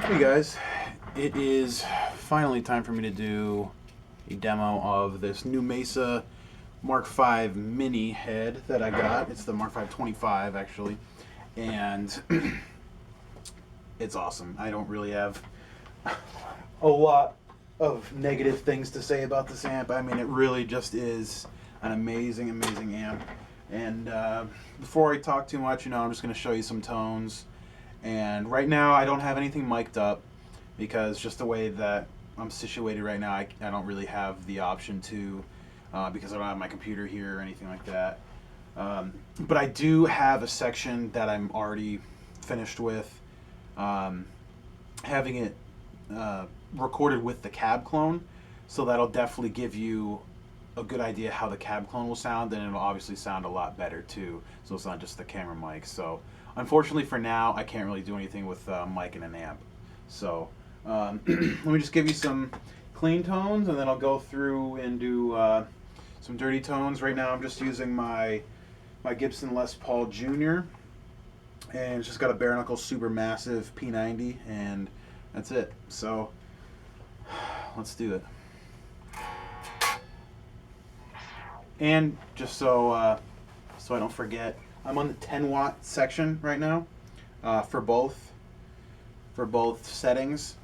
Hey guys, it is finally time for me to do a demo of this new Mesa Mark V mini head that I got. It's the Mark V 25 actually, and it's awesome. I don't really have a lot of negative things to say about this amp. I mean, it really just is an amazing, amazing amp. And before I talk too much, I'm just going to show you some tones. And right now I don't have anything mic'd up because just the way that I'm situated right now, I don't really have the option to because I don't have my computer here or anything like that. But I do have a section that I'm already finished with, having it recorded with the cab clone, so that'll definitely give you a good idea how the cab clone will sound, and it'll obviously sound a lot better too, so it's not just the camera mic. So unfortunately for now, I can't really do anything with mic and an amp. So let me just give you some clean tones, and then I'll go through and do some dirty tones. Right now I'm just using my Gibson Les Paul Jr. and it's just got a bare knuckle supermassive P90, and that's it. So let's do it. And just so I don't forget, I'm on the 10-watt section right now for both settings,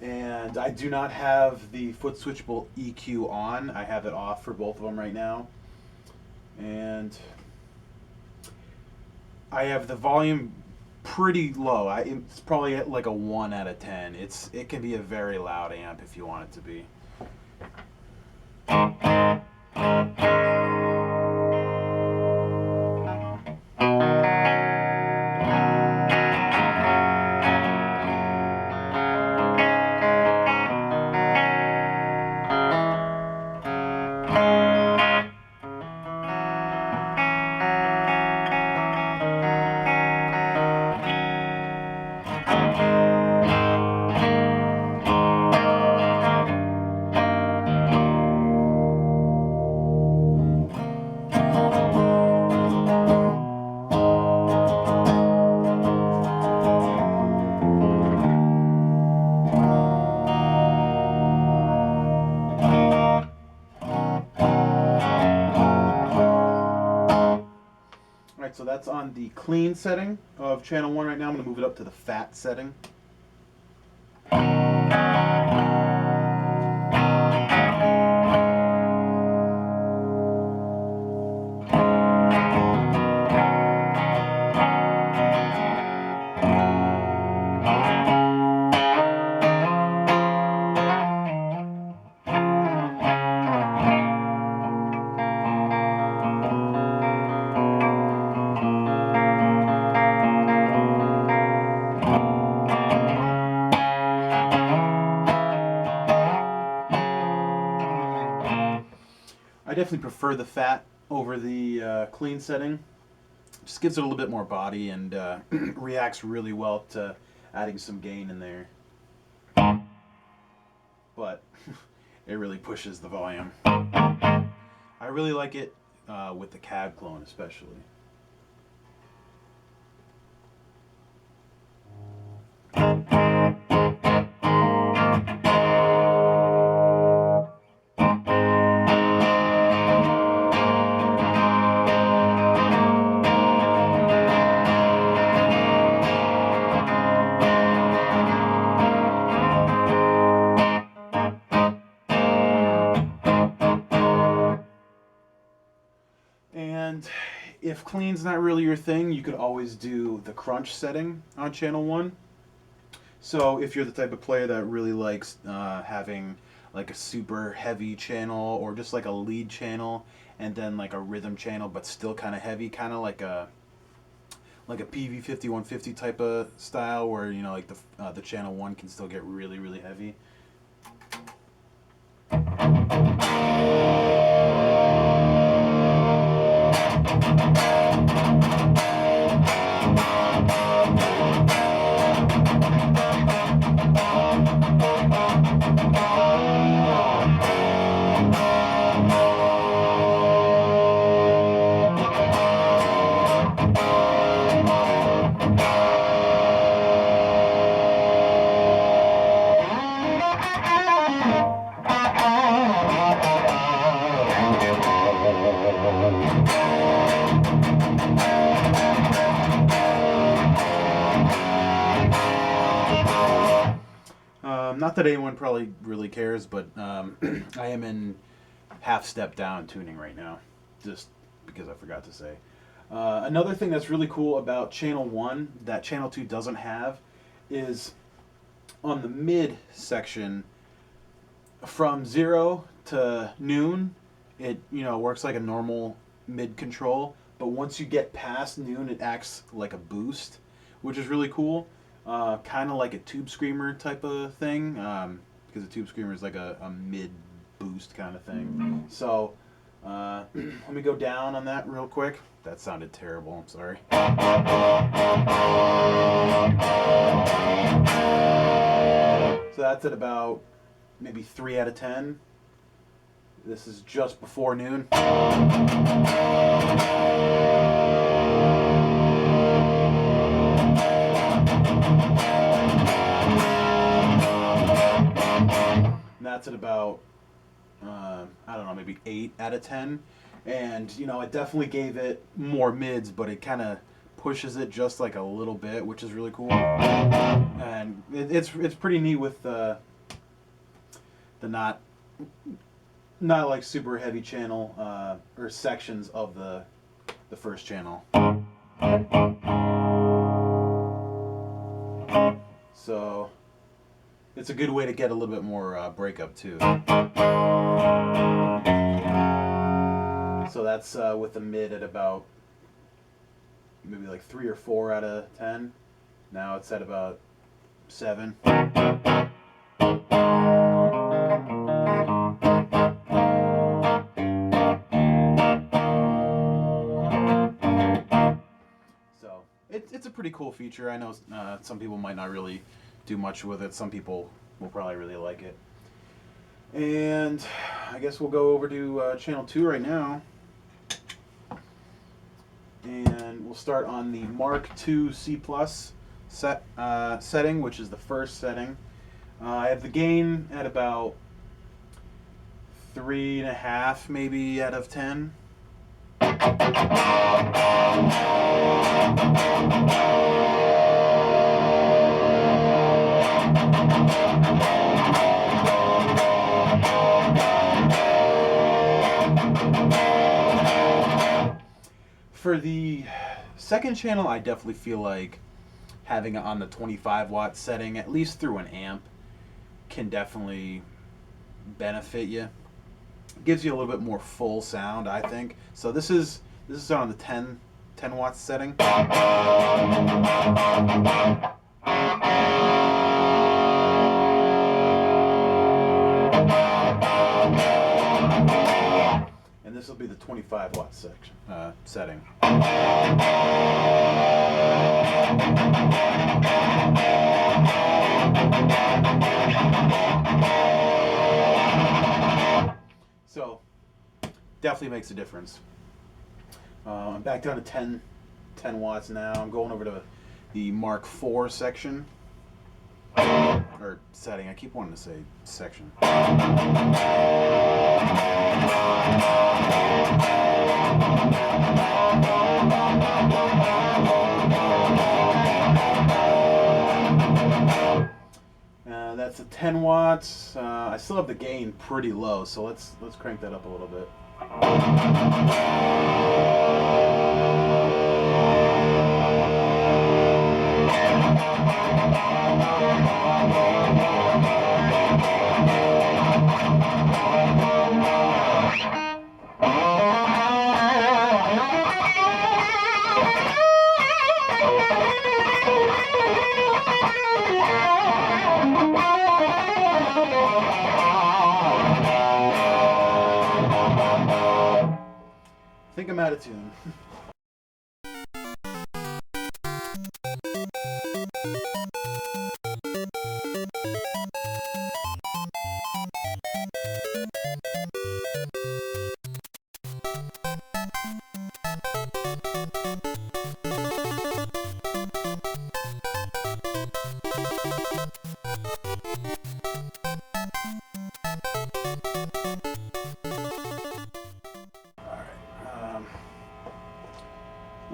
and I do not have the foot switchable EQ on. I have it off for both of them right now, and I have the volume pretty low. It's probably at like a 1 out of 10. It can be a very loud amp if you want it to be. Alright, so that's on the clean setting of channel 1 right now. I'm going to move it up to the fat setting. I definitely prefer the fat over the clean setting. Just gives it a little bit more body and reacts really well to adding some gain in there. But it really pushes the volume. I really like it with the cab clone especially. And if clean's not really your thing, you could always do the crunch setting on channel 1. So if you're the type of player that really likes having like a super heavy channel, or just like a lead channel and then like a rhythm channel but still kind of heavy, kind of like a PV5150 type of style, where like the channel 1 can still get really, really heavy. Not that anyone probably really cares, but I am in half step down tuning right now, just because I forgot to say. Another thing that's really cool about channel 1 that channel 2 doesn't have is on the mid section from 0 to noon, it works like a normal mid control, but once you get past noon, it acts like a boost, which is really cool. Kind of like a tube screamer type of thing, because a tube screamer is like a mid boost kind of thing. So let me go down on that real quick. That sounded terrible, I'm sorry. So that's at about maybe 3 out of 10. This is just before noon. And that's at about, I don't know, maybe 8 out of 10. And, it definitely gave it more mids, but it kind of pushes it just like a little bit, which is really cool. And it's pretty neat with the not like super heavy channel or sections of the first channel. So it's a good way to get a little bit more breakup too. So that's with the mid at about maybe like 3 or 4 out of 10. Now it's at about 7. So it's a pretty cool feature. I know some people might not really do much with it. Some people will probably really like it. And I guess we'll go over to channel 2 right now. And we'll start on the Mark II C+ setting, which is the first setting. I have the gain at about 3.5 maybe out of 10. For the second channel, I definitely feel like having it on the 25 watt setting, at least through an amp, can definitely benefit you. It gives you a little bit more full sound, I think. So this is on the 10 watt setting. And this will be the 25 watt setting. So definitely makes a difference. I'm back down to 10 watts now. I'm going over to the Mark IV section. Or setting. I keep wanting to say section. That's a 10 watts. I still have the gain pretty low, so let's crank that up a little bit. I think I'm out of tune.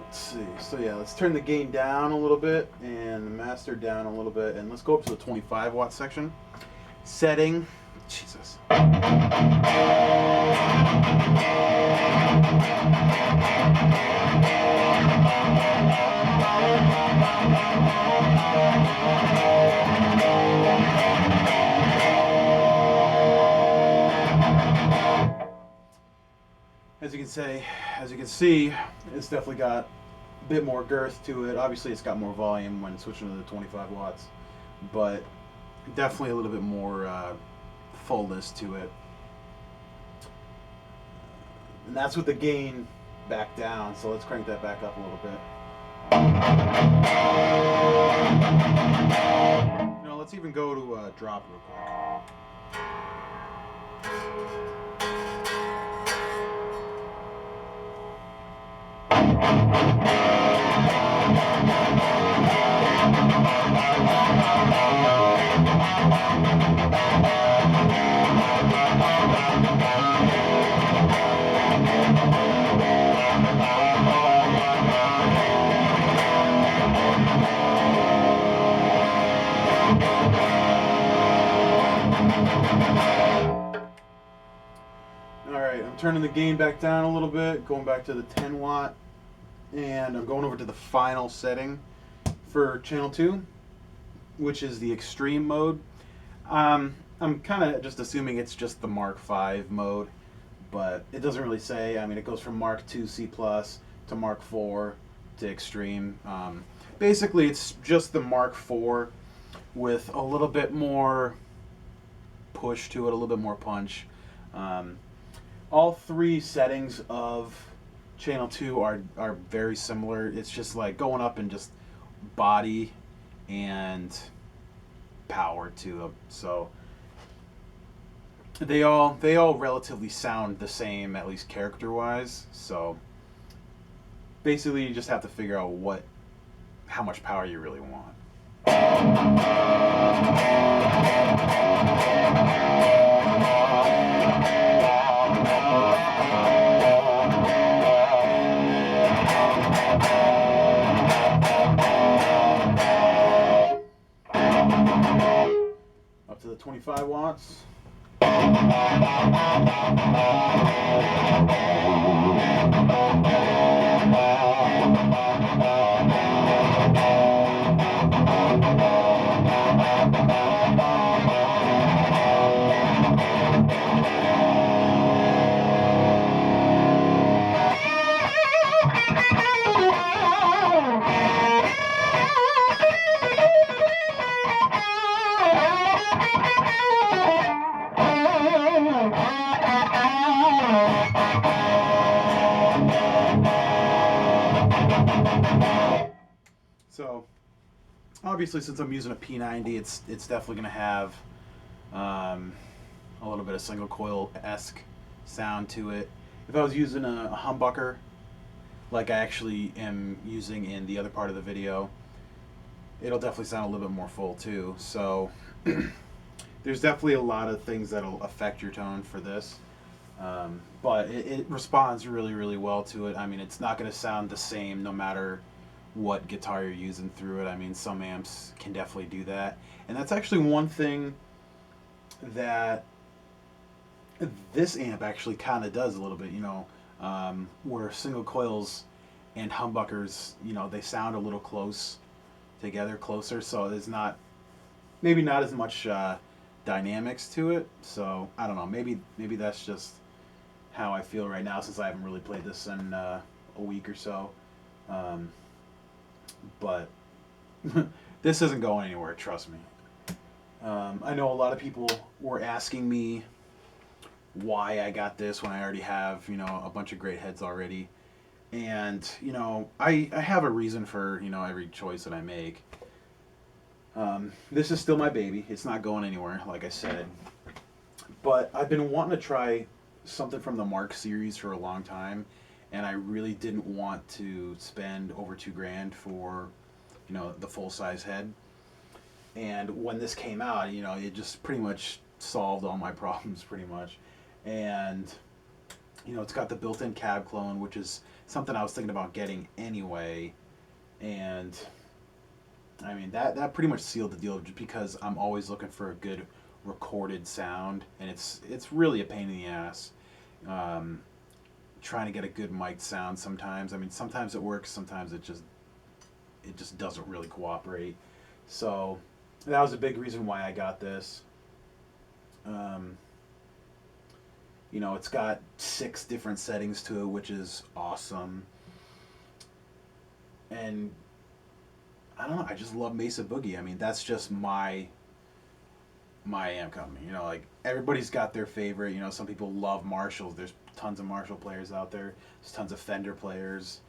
Let's see. So yeah, let's turn the gain down a little bit and the master down a little bit, and let's go up to the 25 watt section. Setting. Jesus. As you can see, it's definitely got a bit more girth to it. Obviously, it's got more volume when switching to the 25 watts, but definitely a little bit more fullness to it. And that's with the gain back down, so let's crank that back up a little bit. You know, let's even go to drop real quick. Alright, I'm turning the gain back down a little bit, going back to the 10 watt, and I'm going over to the final setting for channel 2, which is the extreme mode. I'm kind of just assuming it's just the Mark V mode, but it doesn't really say. I mean, it goes from Mark II C+ to Mark IV to extreme. Basically, it's just the Mark IV with a little bit more push to it, a little bit more punch. All three settings of channel 2 are very similar. It's just like going up in just body and power to them. So they all relatively sound the same, at least character wise. So basically you just have to figure out how much power you really want. Up to the 25 watts. So obviously, since I'm using a P90, it's definitely going to have a little bit of single coil-esque sound to it. If I was using a humbucker, like I actually am using in the other part of the video, it'll definitely sound a little bit more full too. So there's definitely a lot of things that'll affect your tone for this. But it responds really, really well to it. I mean, it's not going to sound the same no matter what guitar you're using through it. I mean, some amps can definitely do that. And that's actually one thing that this amp actually kind of does a little bit, you know, where single coils and humbuckers, you know, they sound a little closer, so there's maybe not as much dynamics to it. So I don't know, maybe that's just how I feel right now, since I haven't really played this in a week or so. But this isn't going anywhere, trust me. I know a lot of people were asking me why I got this when I already have, you know, a bunch of great heads already. And, you know, I have a reason for, you know, every choice that I make. This is still my baby. It's not going anywhere, like I said. But I've been wanting to try something from the Mark series for a long time, and I really didn't want to spend over $2,000 for, you know, the full-size head. And when this came out, you know, it just pretty much solved all my problems, pretty much. And You know, it's got the built-in cab clone, which is something I was thinking about getting anyway. And I mean, that pretty much sealed the deal, just because I'm always looking for a good recorded sound, and it's really a pain in the ass. Um, Trying to get a good mic sound sometimes. I mean, sometimes it works, sometimes it just doesn't really cooperate. So that was a big reason why I got this. Um, you know, it's got 6 different settings to it, which is awesome. And I don't know, I just love Mesa Boogie. I mean, that's just my amp company. You know, like everybody's got their favorite. You know, some people love Marshalls. There's tons of Marshall players out there. There's tons of Fender players,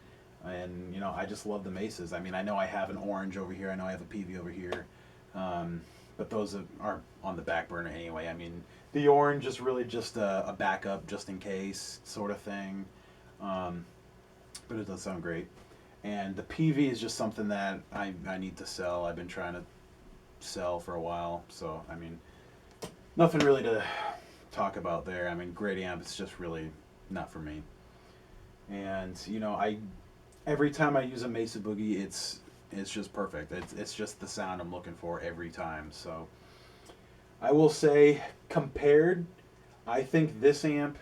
and you know, I just love the Mesas. I mean, I know I have an orange over here. I know I have a PV over here, but those are on the back burner anyway. I mean, the orange is really just a backup, just in case sort of thing. Um, but it does sound great. And the PV is just something that I need to sell. I've been trying to sell for a while. So, I mean, nothing really to talk about there. I mean, great amp, it's just really not for me. And, you know, every time I use a Mesa Boogie, it's just perfect. It's just the sound I'm looking for every time. So, I will say, compared, I think this amp,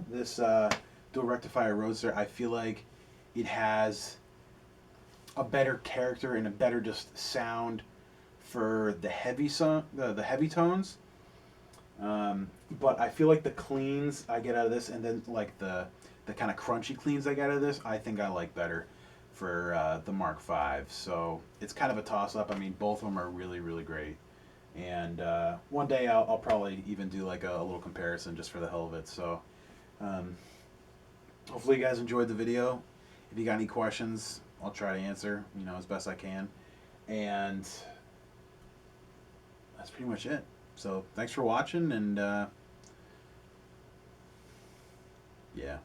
this dual rectifier Roadster, I feel like it has a better character and a better just sound for the heavy the heavy tones. But I feel like the cleans I get out of this, and then like the kind of crunchy cleans I get out of this, I think I like better for the Mark V. So it's kind of a toss up. I mean, both of them are really really great. And one day I'll probably even do like a little comparison just for the hell of it. So um, hopefully you guys enjoyed the video. If you got any questions, I'll try to answer, you know, as best I can. And that's pretty much it. So thanks for watching, and yeah.